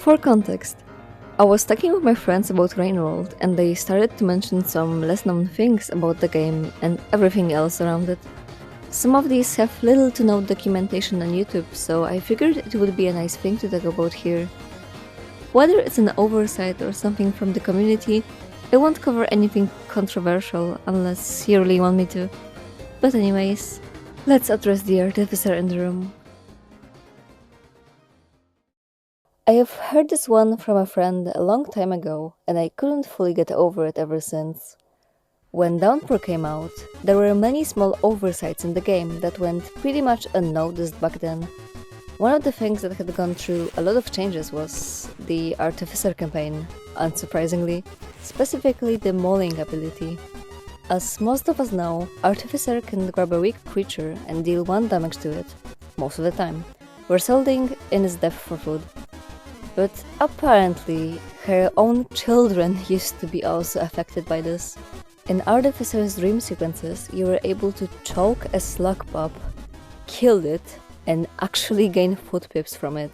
For context, I was talking with my friends about Rainworld and they started to mention some less known things about the game and everything else around it. Some of these have little to no documentation on YouTube, so I figured it would be a nice thing to talk about here. Whether it's an oversight or something from the community, I won't cover anything controversial unless you really want me to. But anyways, let's address the Artificer in the room. I have heard this one from a friend a long time ago, and I couldn't fully get over it ever since. When Downpour came out, there were many small oversights in the game that went pretty much unnoticed back then. One of the things that had gone through a lot of changes was the Artificer campaign, unsurprisingly, specifically the Mauling ability. As most of us know, Artificer can grab a weak creature and deal 1 damage to it, most of the time, resulting in its death for food. But apparently, her own children used to be also affected by this. In Artificer's dream sequences, you were able to choke a Slugpup, kill it, and actually gain food pips from it,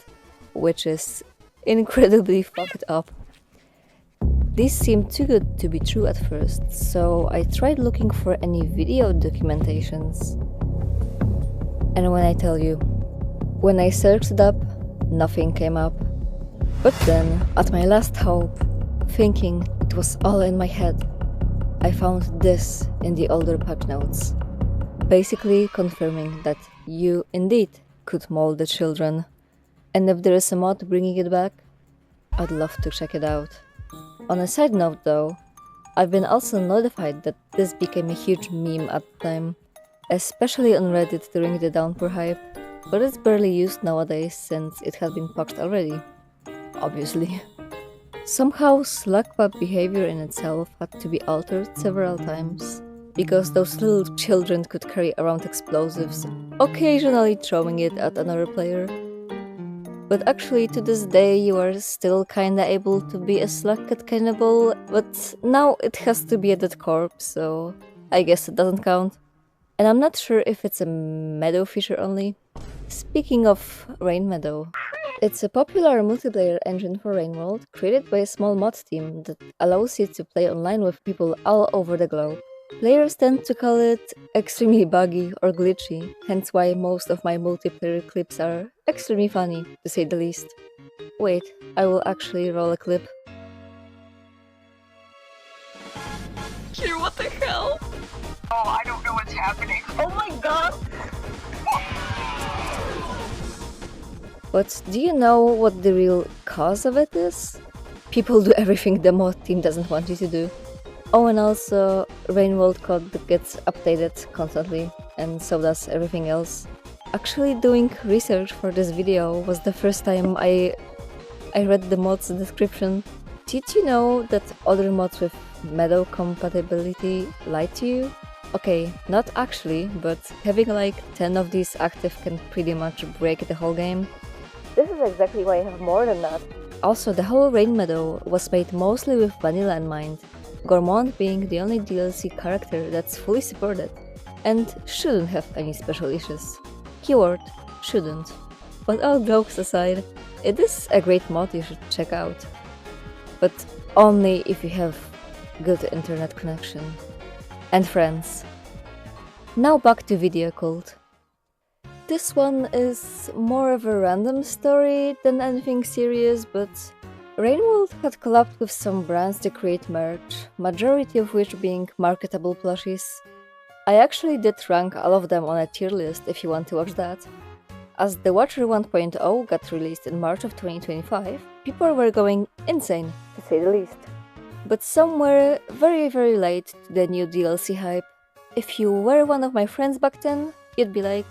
which is incredibly fucked up. These seemed too good to be true at first, so I tried looking for any video documentations. And when I tell you, when I searched it up, nothing came up. But then, at my last hope, thinking it was all in my head, I found this in the older patch notes, basically confirming that you indeed could mold the children. And if there is a mod bringing it back, I'd love to check it out. On a side note though, I've been also notified that this became a huge meme at the time, especially on Reddit during the Downpour hype, but it's barely used nowadays since it has been patched already. Obviously. Somehow Slugpup behavior in itself had to be altered several times, because those little children could carry around explosives, occasionally throwing it at another player. But actually to this day you are still kinda able to be a Slugcat cannibal, but now it has to be a dead corpse, so I guess it doesn't count. And I'm not sure if it's a Meadow feature only. Speaking of Meadow, it's a popular multiplayer engine for Rainworld, created by a small mod team that allows you to play online with people all over the globe. Players tend to call it extremely buggy or glitchy, hence why most of my multiplayer clips are extremely funny, to say the least. Wait, I will actually roll a clip. Here, what the hell? Oh, I don't know what's happening. Oh my god! But do you know what the real cause of it is? People do everything the mod team doesn't want you to do. Oh, and also, Rainworld code gets updated constantly, and so does everything else. Actually, doing research for this video was the first time I read the mod's description. Did you know that other mods with Meadow compatibility lie to you? Okay, not actually, but having like 10 of these active can pretty much break the whole game. This is exactly why I have more than that. Also, the whole Meadow was made mostly with vanilla in mind, Gourmand being the only DLC character that's fully supported, and shouldn't have any special issues. Keyword, shouldn't. But all jokes aside, it is a great mod you should check out. But only if you have good internet connection. And friends. Now back to Videocult. This one is more of a random story than anything serious, but Rainworld had collabed with some brands to create merch, majority of which being marketable plushies. I actually did rank all of them on a tier list if you want to watch that. As The Watcher 1.0 got released in March of 2025, people were going insane, to say the least. But some were very late to the new DLC hype. If you were one of my friends back then, you'd be like,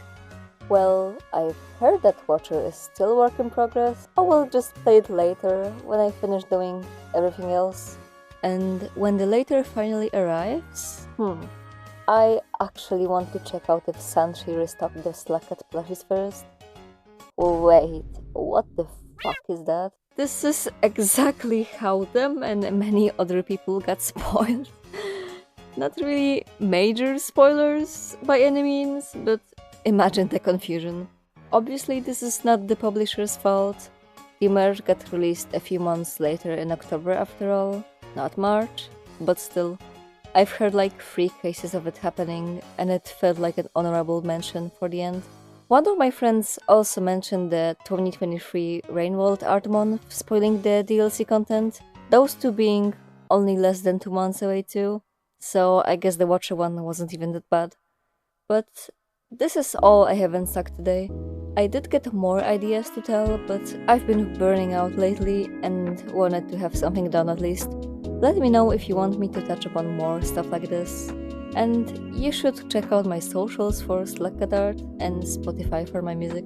well, I've heard that Watcher is still work in progress. I will just play it later, when I finish doing everything else. And when the later finally arrives, I actually want to check out if Sanshee restocked the Slugcat plushies first. Wait, what the fuck is that? This is exactly how them and many other people got spoiled. Not really major spoilers by any means, but imagine the confusion. Obviously this is not the publisher's fault. The merge got released a few months later in October after all, not March, but still. I've heard like 3 cases of it happening, and it felt like an honorable mention for the end. One of my friends also mentioned the 2023 Rainworld art month spoiling the DLC content, those two being only less than 2 months away too, so I guess the Watcher one wasn't even that bad. But this is all I have in stock today. I did get more ideas to tell, but I've been burning out lately and wanted to have something done at least. Let me know if you want me to touch upon more stuff like this. And you should check out my socials for Slugpups art and Spotify for my music.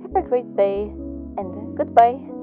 Have a great day, and goodbye!